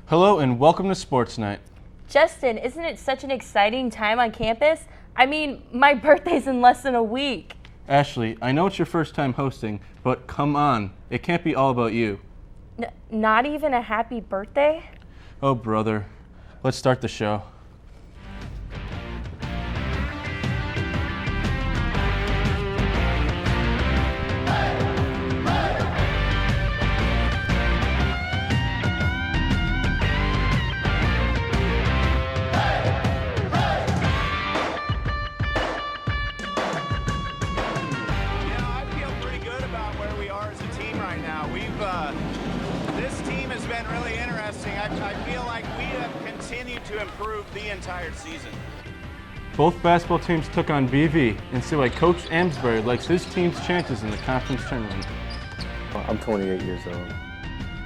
Hello and welcome to SportsKnight. Justin, isn't it such an exciting time on campus? I mean, my birthday's in less than a week. Ashley, I know it's your first time hosting, but come on, it can't be all about you. Not even a happy birthday? Oh, brother. Let's start the show. This team has been really interesting. I feel like we have continued to improve the entire season. Both basketball teams took on BV and see why Coach Amsbury likes his team's chances in the conference tournament. I'm 28 years old.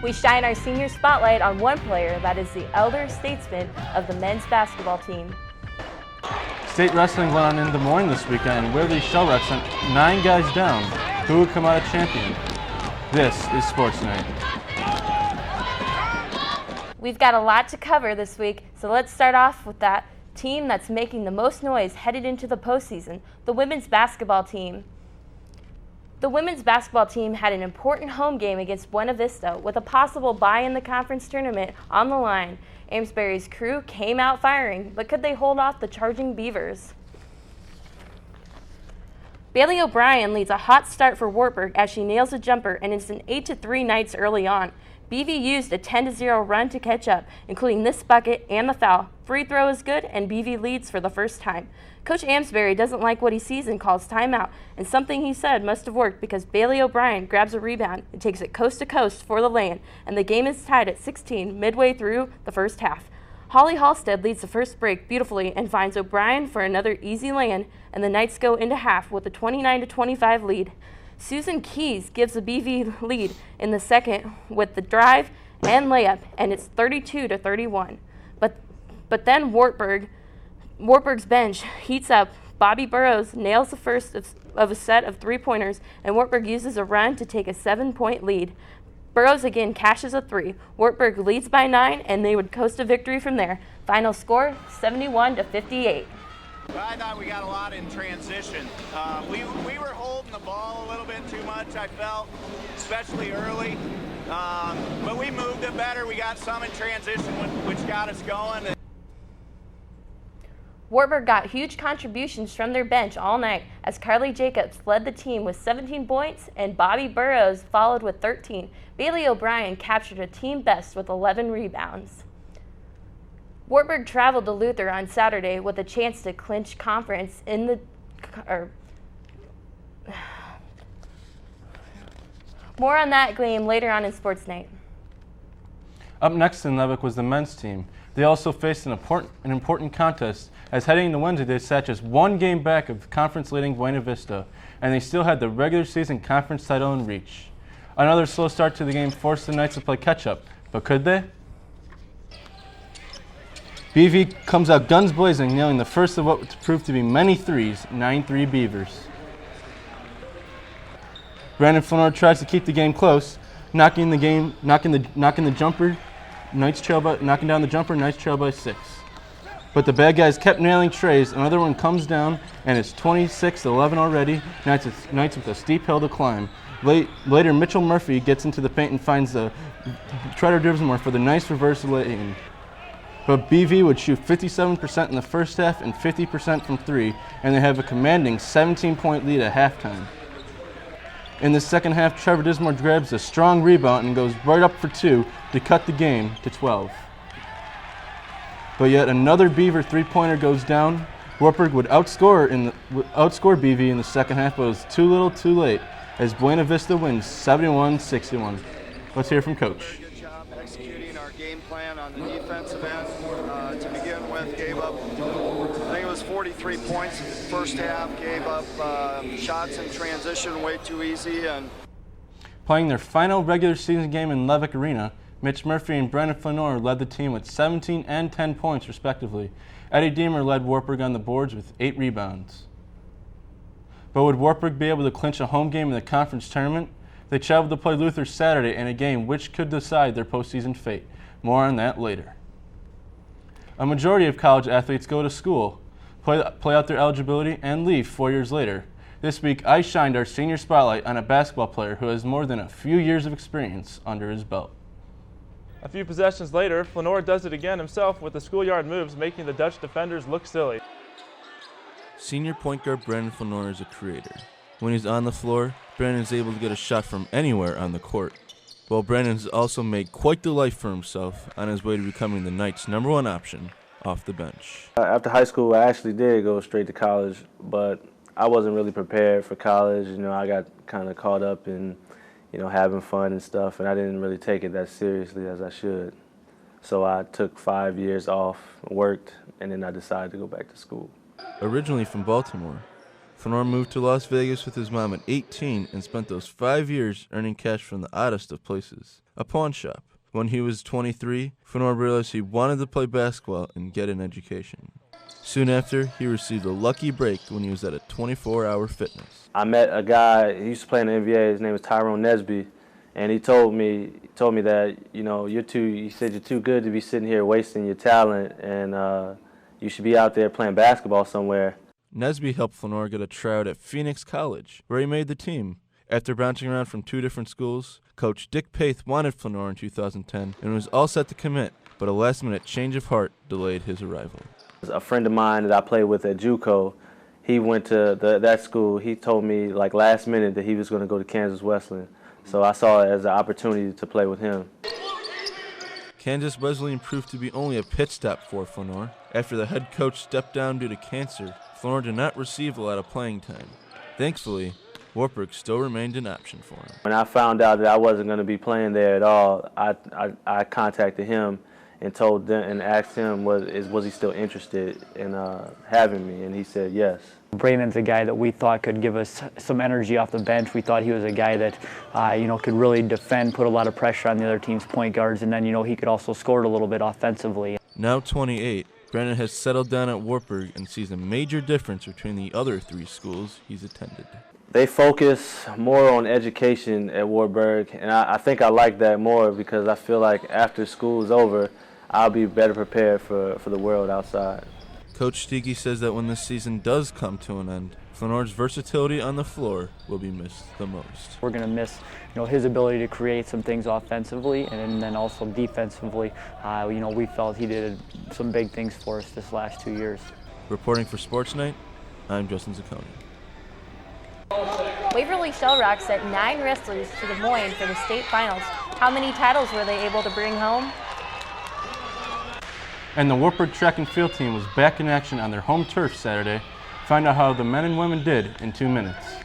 We shine our senior spotlight on one player that is the elder statesman of the men's basketball team. State wrestling went on in Des Moines this weekend and Waverly-Shell Rock sent 9 guys down. Who would come out a champion? This is SportsKnight. We've got a lot to cover this week, so let's start off with that team that's making the most noise headed into the postseason, the women's basketball team. The women's basketball team had an important home game against Buena Vista with a possible bye in the conference tournament on the line. Amesbury's crew came out firing, but could they hold off the charging Beavers? Bailey O'Brien leads a hot start for Wartburg as she nails a jumper, and it's an 8-3 Knights early on. BV used a 10-0 run to catch up, including this bucket and the foul. Free throw is good, and BV leads for the first time. Coach Amsbury doesn't like what he sees and calls timeout, and something he said must have worked because Bailey O'Brien grabs a rebound and takes it coast to coast for the lay-in, and the game is tied at 16 midway through the first half. Holly Halstead leads the first break beautifully and finds O'Brien for another easy lay-in, and the Knights go into half with a 29-25 lead. Susan Keys gives the BV lead in the second with the drive and layup, and it's 32-31. But then Wartburg's bench heats up. Bobby Burrows nails the first of a set of three-pointers, and Wartburg uses a run to take a 7-point lead. Burrows again cashes a 3. Wartburg leads by 9, and they would coast to victory from there. Final score, 71-58. Well, I thought we got a lot in transition. We were holding the ball a little bit too much, I felt, especially early. But we moved it better. We got some in transition, which got us going. Wartburg got huge contributions from their bench all night as Carly Jacobs led the team with 17 points and Bobby Burrows followed with 13. Bailey O'Brien captured a team best with 11 rebounds. Wartburg traveled to Luther on Saturday with a chance to clinch conference in the More on that game later on in SportsKnight. Up next in Lubbock was the men's team. They also faced an important contest as heading into Wednesday they sat just 1 game back of conference-leading Buena Vista, and they still had the regular season conference title in reach. Another slow start to the game forced the Knights to play catch-up, but could they? BV comes out guns blazing, nailing the first of what proved to be many threes, 9-3 Beavers. Brandon Flanor tries to keep the game close, knocking the jumper. Knights trail by, knocking down the jumper. Knights trail by 6. But the bad guys kept nailing trays. Another one comes down, and it's 26-11 already. Knights with a steep hill to climb. Later, Mitchell Murphy gets into the paint and finds the Treader Dribsmore for the nice reverse lay-in. But BV would shoot 57% in the first half and 50% from 3, and they have a commanding 17-point lead at halftime. In the second half, Trevor Dismore grabs a strong rebound and goes right up for 2 to cut the game to 12. But yet another Beaver three-pointer goes down. Wartburg would outscore BV in the second half, but it was too little too late as Buena Vista wins 71-61. Let's hear from Coach. Good job executing our game plan on the defensive end. To begin with, gave up, I think it was 43 points in the first half, gave up shots in transition way too easy. And playing their final regular season game in Levick Arena, Mitch Murphy and Brandon Flanor led the team with 17 and 10 points respectively. Eddie Deemer led Wartburg on the boards with 8 rebounds. But would Wartburg be able to clinch a home game in the conference tournament? They traveled to play Luther Saturday in a game which could decide their postseason fate. More on that later. A majority of college athletes go to school, play out their eligibility, and leave 4 years later. This week, I shined our senior spotlight on a basketball player who has more than a few years of experience under his belt. A few possessions later, Flanor does it again himself with the schoolyard moves, making the Dutch defenders look silly. Senior point guard Brandon Flanor is a creator. When he's on the floor, Brandon is able to get a shot from anywhere on the court. While Brandon has also made quite the life for himself on his way to becoming the Knights' #1 option off the bench. After high school, I actually did go straight to college, but I wasn't really prepared for college. You know, I got kind of caught up in, having fun and stuff, and I didn't really take it that seriously as I should. So I took 5 years off, worked, and then I decided to go back to school. Originally from Baltimore, Flanor moved to Las Vegas with his mom at 18 and spent those 5 years earning cash from the oddest of places, a pawn shop. When he was 23, Flanor realized he wanted to play basketball and get an education. Soon after, he received a lucky break when he was at a 24-hour fitness. I met a guy, he used to play in the NBA, his name was Tyrone Nesby, and he told me that, he said you're too good to be sitting here wasting your talent, and you should be out there playing basketball somewhere. Nesby helped Flanor get a tryout at Phoenix College, where he made the team. After bouncing around from 2 different schools, Coach Dick Paith wanted Flanor in 2010 and was all set to commit, but a last-minute change of heart delayed his arrival. A friend of mine that I played with at JUCO, he went to that school. He told me last minute that he was going to go to Kansas Wesleyan. So I saw it as an opportunity to play with him. Kansas Wesleyan proved to be only a pit stop for Flanor. After the head coach stepped down due to cancer, Flanor did not receive a lot of playing time. Thankfully, Wartburg still remained an option for him. When I found out that I wasn't going to be playing there at all, I contacted him and told them and asked him was he still interested in having me, and he said yes. Brandon's a guy that we thought could give us some energy off the bench. We thought he was a guy that could really defend, put a lot of pressure on the other team's point guards, and then he could also score a little bit offensively. Now 28, Brandon has settled down at Wartburg and sees a major difference between the other 3 schools he's attended. They focus more on education at Wartburg, and I think I like that more because I feel like after school is over, I'll be better prepared for the world outside. Coach Stiege says that when this season does come to an end, Flanor's versatility on the floor will be missed the most. We're going to miss, his ability to create some things offensively, and then also defensively. We felt he did some big things for us this last 2 years. Reporting for SportsKnight, I'm Justin Szykowny. Waverly-Shell Rock sent 9 wrestlers to Des Moines for the state finals. How many titles were they able to bring home? And the Wartburg track and field team was back in action on their home turf Saturday. Find out how the men and women did in 2 minutes.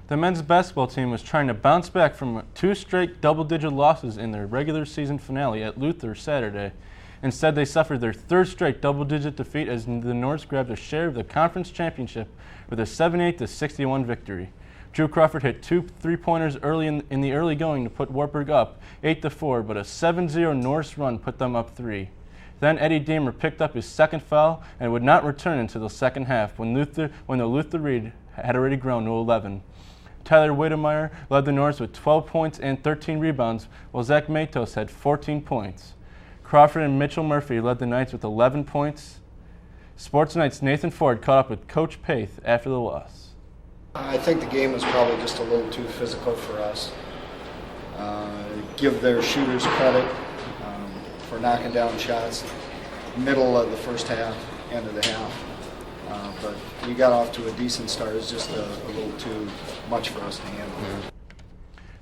The men's basketball team was trying to bounce back from 2 straight double-digit losses in their regular season finale at Luther Saturday. Instead, they suffered their 3rd straight double-digit defeat as the NORSE grabbed a share of the conference championship with a 78-61 victory. Drew Crawford hit 2 3-pointers early in the early going to put Wartburg up 8-4, but a 7-0 NORSE run put them up 3. Then Eddie Deemer picked up his 2nd foul and would not return until the second half when the Luther lead had already grown to 11. Tyler Wiedemeyer led the NORSE with 12 points and 13 rebounds, while Zach Matos had 14 points. Crawford and Mitchell Murphy led the Knights with 11 points. SportsKnight's Nathan Ford caught up with Coach Paith after the loss. I think the game was probably just a little too physical for us. Give their shooters credit for knocking down shots middle of the first half, end of the half. But we got off to a decent start. It's just a little too much for us to handle.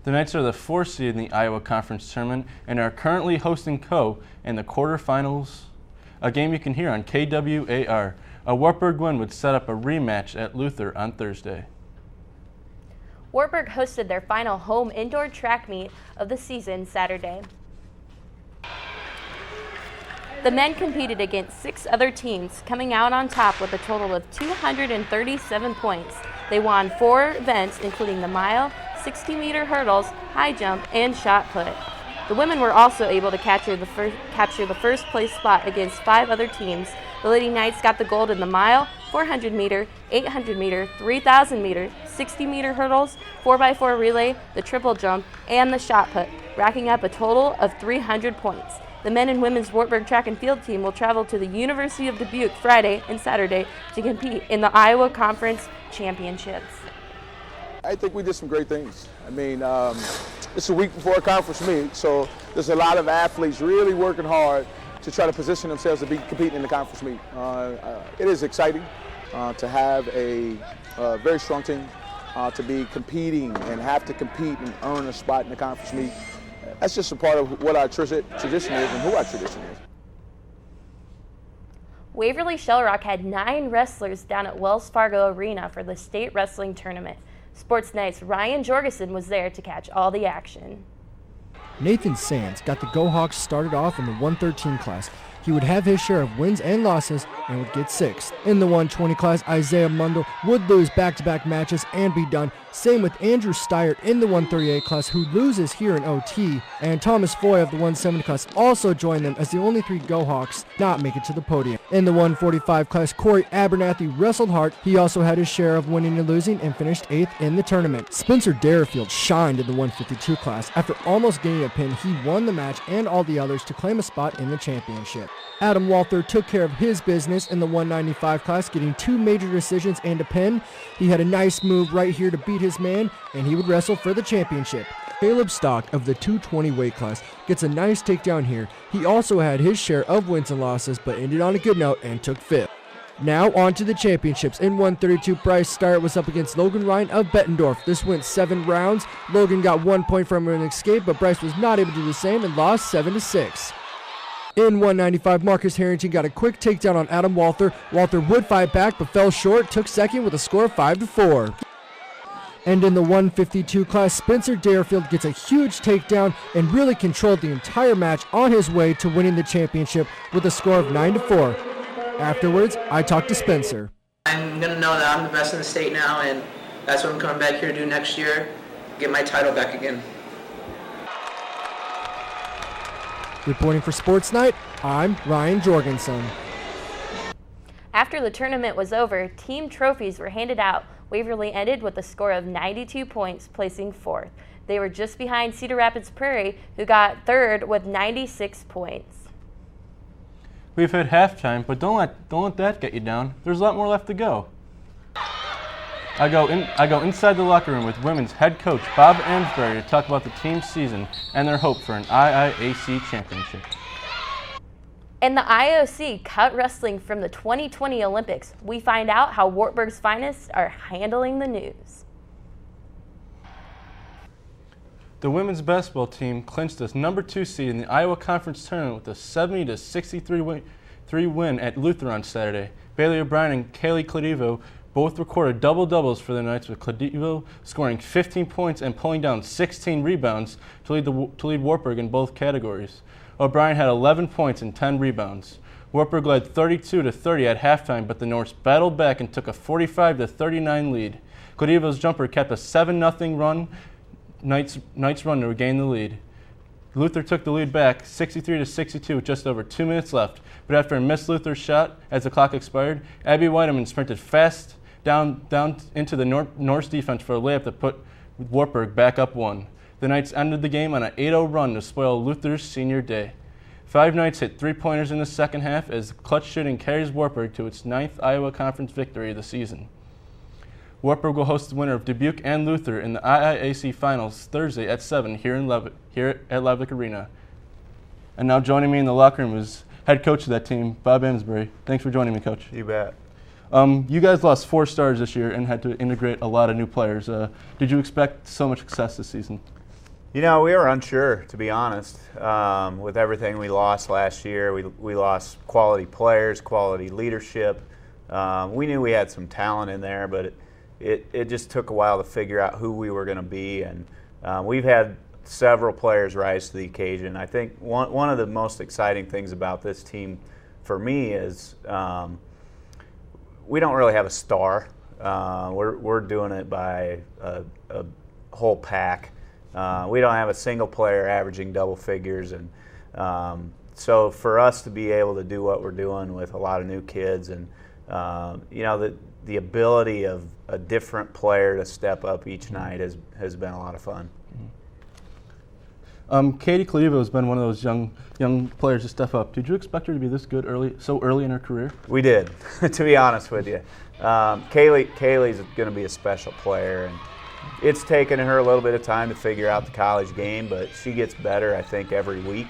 The Knights are the 4th seed in the Iowa Conference Tournament and are currently hosting Co. in the quarterfinals, a game you can hear on KWAR. A Wartburg win would set up a rematch at Luther on Thursday. Wartburg hosted their final home indoor track meet of the season Saturday. The men competed against 6 other teams, coming out on top with a total of 237 points. They won 4 events, including the mile, 60-meter hurdles, high jump, and shot put. The women were also able to capture the first place spot against 5 other teams. The Lady Knights got the gold in the mile, 400-meter, 800-meter, 3,000-meter, 60-meter hurdles, 4x4 relay, the triple jump, and the shot put, racking up a total of 300 points. The men and women's Wartburg track and field team will travel to the University of Dubuque Friday and Saturday to compete in the Iowa Conference Championships. I think we did some great things. I mean, it's a week before a conference meet, so there's a lot of athletes really working hard to try to position themselves to be competing in the conference meet. It is exciting to have a very strong team, to be competing and have to compete and earn a spot in the conference meet. That's just a part of what our tradition is and who our tradition is. Waverly-Shell Rock had 9 wrestlers down at Wells Fargo Arena for the state wrestling tournament. SportsKnight's Ryan Jorgensen was there to catch all the action. Nathan Sands got the Go Hawks started off in the 113 class. He would have his share of wins and losses and would get 6th. In the 120 class, Isaiah Mundell would lose back-to-back matches and be done. Same with Andrew Steyert in the 138 class, who loses here in OT. And Thomas Foy of the 170 class also joined them as the only 3 Go Hawks not make it to the podium. In the 145 class, Corey Abernathy wrestled hard. He also had his share of winning and losing and finished 8th in the tournament. Spencer Darafield shined in the 152 class. After almost getting a pin, he won the match and all the others to claim a spot in the championship. Adam Walther took care of his business in the 195 class, getting 2 major decisions and a pin. He had a nice move right here to beat his man, and he would wrestle for the championship. Caleb Stock of the 220 weight class gets a nice takedown here. He also had his share of wins and losses, but ended on a good note and took 5th. Now on to the championships. In 132, Bryce Steyert was up against Logan Ryan of Bettendorf. This went 7 rounds. Logan got 1 point from an escape, but Bryce was not able to do the same and lost 7-6. In 195, Marcus Harrington got a quick takedown on Adam Walther. Walther would fight back, but fell short, took second with a score of 5-4. And in the 152 class, Spencer Darafield gets a huge takedown and really controlled the entire match on his way to winning the championship with a score of 9-4. Afterwards, I talked to Spencer. I'm going to know that I'm the best in the state now, and that's what I'm coming back here to do next year, get my title back again. Reporting for SportsKnight, I'm Ryan Jorgensen. After the tournament was over, team trophies were handed out. Waverly ended with a score of 92 points, placing 4th. They were just behind Cedar Rapids Prairie, who got 3rd with 96 points. We've hit halftime, but don't let that get you down. There's a lot more left to go. I go inside the locker room with women's head coach Bob Amsbury to talk about the team's season and their hope for an IIAC championship. And the IOC cut wrestling from the 2020 Olympics. We find out how Wartburg's finest are handling the news. The women's basketball team clinched the number 2 seed in the Iowa Conference Tournament with a 70-63 win at Luther on Saturday. Bailey O'Brien and Kaylee Cladivo both recorded double-doubles for the Knights, with Cladivo scoring 15 points and pulling down 16 rebounds to lead Wartburg in both categories. O'Brien had 11 points and 10 rebounds. Wartburg led 32-30 at halftime, but the Norse battled back and took a 45-39 lead. Cladivo's jumper kept a 7-0 run. Knights run to regain the lead. Luther took the lead back 63-62 with just over 2 minutes left, but after a missed Luther shot as the clock expired, Abby Weideman sprinted fast down into the Norse defense for a layup that put Wartburg back up 1. The Knights ended the game on an 8-0 run to spoil Luther's senior day. 5 Knights hit 3-pointers in the second half as clutch shooting carries Wartburg to its 9th Iowa Conference victory of the season. Wartburg will host the winner of Dubuque and Luther in the IIAC Finals Thursday at 7 here at Levick Arena. And now joining me in the locker room is head coach of that team, Bob Amsbury. Thanks for joining me, Coach. You bet. You guys lost 4 stars this year and had to integrate a lot of new players. Did you expect so much success this season? You know, we were unsure, to be honest. With everything we lost last year, we lost quality players, quality leadership. We knew we had some talent in there, but it just took a while to figure out who we were going to be. And we've had several players rise to the occasion. I think one of the most exciting things about this team for me is we don't really have a star. We're doing it by a whole pack. We don't have a single player averaging double figures, and so for us to be able to do what we're doing with a lot of new kids, and you know, the ability of a different player to step up each night has been a lot of fun. Katie Cleveland has been one of those young players to step up. Did you expect her to be this good so early in her career? We did, to be honest with you. Kaylee's going to be a special player, and it's taken her a little bit of time to figure out the college game, but she gets better, I think, every week.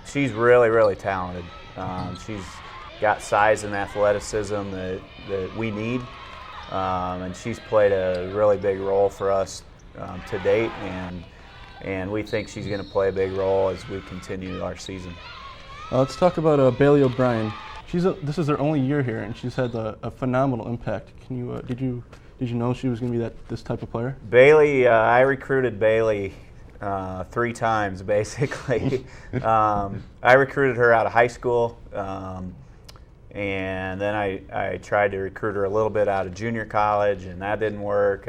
She's really, really talented. She's got size and athleticism that we need, and she's played a really big role for us to date, and we think she's going to play a big role as we continue our season. Let's talk about Bailey O'Brien. This is her only year here, and she's had a phenomenal impact. Can you did you know she was going to be this type of player? Bailey, I recruited Bailey 3 times basically. I recruited her out of high school, and then I tried to recruit her a little bit out of junior college, and that didn't work.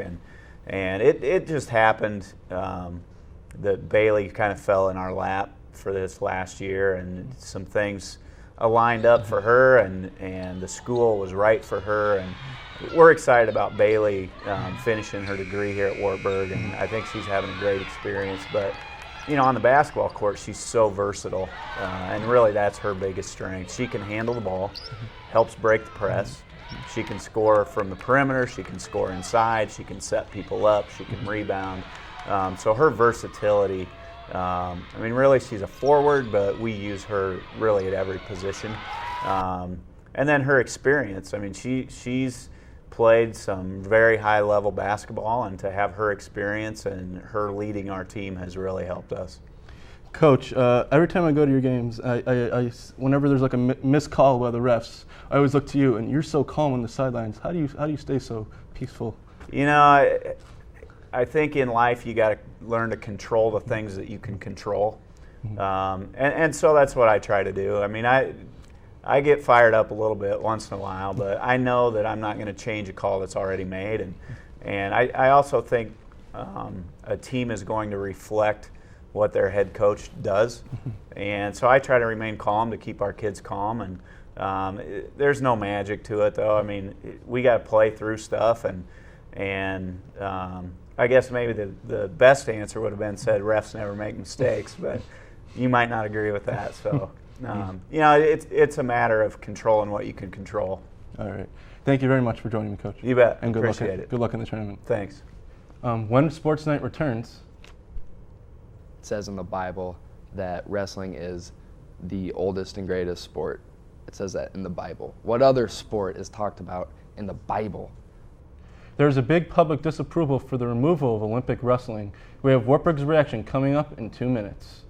And it just happened that Bailey kind of fell in our lap for this last year, and some things aligned up for her, and the school was right for her, and we're excited about Bailey finishing her degree here at Wartburg, and I think she's having a great experience. But on the basketball court, she's so versatile, and really that's her biggest strength. She can handle the ball, helps break the press. She can score from the perimeter, she can score inside, she can set people up, she can rebound. So her versatility, really she's a forward, but we use her really at every position. And then her experience, she's played some very high-level basketball, and to have her experience and her leading our team has really helped us. Coach, every time I go to your games, whenever there's like a missed call by the refs, I always look to you, and you're so calm on the sidelines. How do you stay so peaceful? I think in life you got to learn to control the things that you can control, and so that's what I try to do. I get fired up a little bit once in a while, but I know that I'm not going to change a call that's already made, and I also think a team is going to reflect what their head coach does, and so I try to remain calm to keep our kids calm, and there's no magic to it though. We got to play through stuff, and I guess maybe the best answer would have been said refs never make mistakes, but you might not agree with that. So, it's a matter of controlling what you can control. All right. Thank you very much for joining me, Coach. You bet. And Appreciate it. Good luck in the tournament. Thanks. When Sports Night returns. It says in the Bible that wrestling is the oldest and greatest sport. It says that in the Bible. What other sport is talked about in the Bible? There's a big public disapproval for the removal of Olympic wrestling. We have Wartburg's reaction coming up in 2 minutes.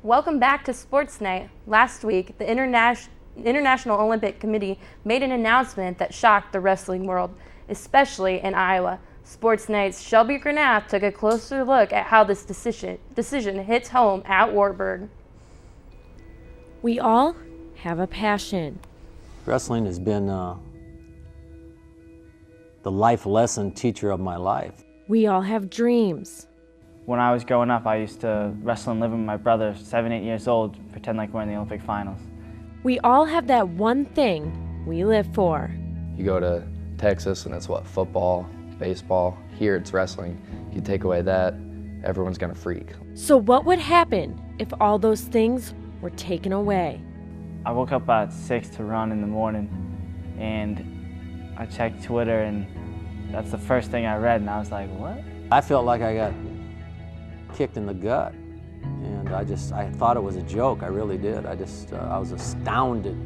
Welcome back to Sports Night. Last week, the International Olympic Committee made an announcement that shocked the wrestling world, especially in Iowa. Sports Night's Shelby Granath took a closer look at how this decision hits home at Wartburg. We all have a passion. Wrestling has been the life lesson teacher of my life. We all have dreams. When I was growing up, I used to wrestle and live with my brother, 7, 8 years old, pretend like we're in the Olympic finals. We all have that one thing we live for. You go to Texas and it's football, baseball. Here it's wrestling. You take away that, everyone's gonna freak. So what would happen if all those things were taken away? I woke up at 6 to run in the morning, and I checked Twitter, and that's the first thing I read, and I was like, what? I felt like I got kicked in the gut, and I thought it was a joke. I really did. I was astounded.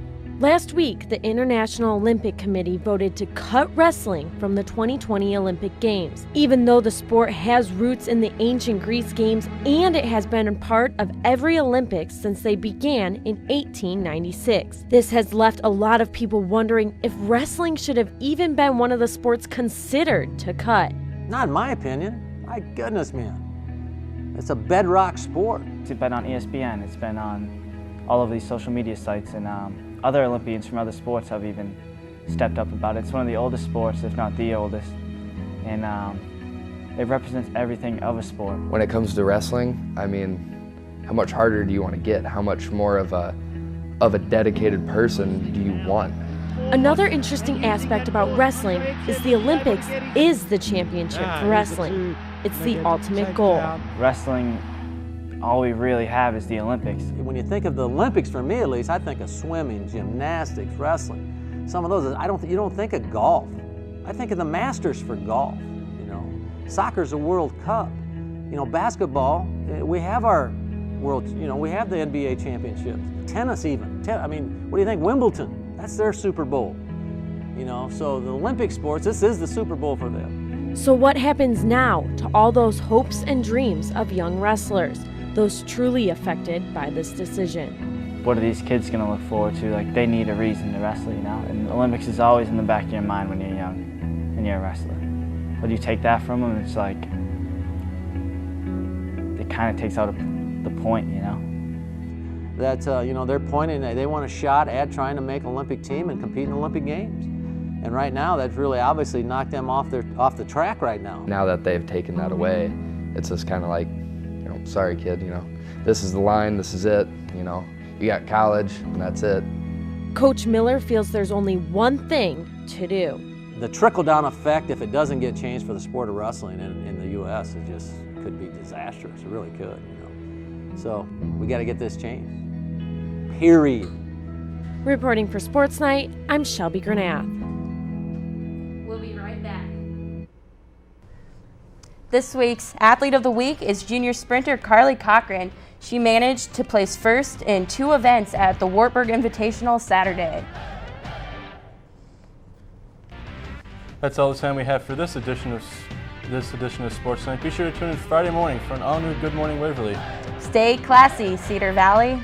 Last week, the International Olympic Committee voted to cut wrestling from the 2020 Olympic Games. Even though the sport has roots in the ancient Greece Games and it has been a part of every Olympics since they began in 1896. This has left a lot of people wondering if wrestling should have even been one of the sports considered to cut. Not in my opinion. My goodness, man. It's a bedrock sport. It's been on ESPN, it's been on all of these social media sites, and other Olympians from other sports have even stepped up about it. It's one of the oldest sports, if not the oldest, and it represents everything of a sport. When it comes to wrestling, how much harder do you want to get? How much more of a dedicated person do you want? Another interesting aspect about wrestling is the Olympics is the championship for wrestling. It's the ultimate goal. Wrestling, all we really have is the Olympics. When you think of the Olympics, for me at least, I think of swimming, gymnastics, wrestling. Some of those, you don't think of golf. I think of the Masters for golf. You know, soccer's a World Cup. You know, basketball, we have our world. You know, we have the NBA championships. Tennis, even. I mean, what do you think? Wimbledon. That's their Super Bowl. You know, so the Olympic sports, this is the Super Bowl for them. So what happens now to all those hopes and dreams of young wrestlers, those truly affected by this decision? What are these kids going to look forward to? Like, they need a reason to wrestle, you know? And the Olympics is always in the back of your mind when you're young and you're a wrestler. But you take that from them, it's like, it kind of takes out the point, you know? That, you know, they're pointing, they want a shot at trying to make an Olympic team and compete in the Olympic Games. And right now, that's really obviously knocked them off the track right now. Now that they've taken that away, it's just kind of like, you know, sorry kid, you know, this is the line, this is it, you know, you got college and that's it. Coach Miller feels there's only one thing to do. The trickle-down effect, if it doesn't get changed for the sport of wrestling in the U.S., it just could be disastrous. It really could, you know. So we got to get this changed. Period. Reporting for SportsKnight, I'm Shelby Granath. We'll be right back. This week's Athlete of the Week is junior sprinter Carly Cochran. She managed to place first in 2 events at the Wartburg Invitational Saturday. That's all the time we have for this edition of SportsKnight. Be sure to tune in Friday morning for an all-new Good Morning Waverly. Stay classy, Cedar Valley.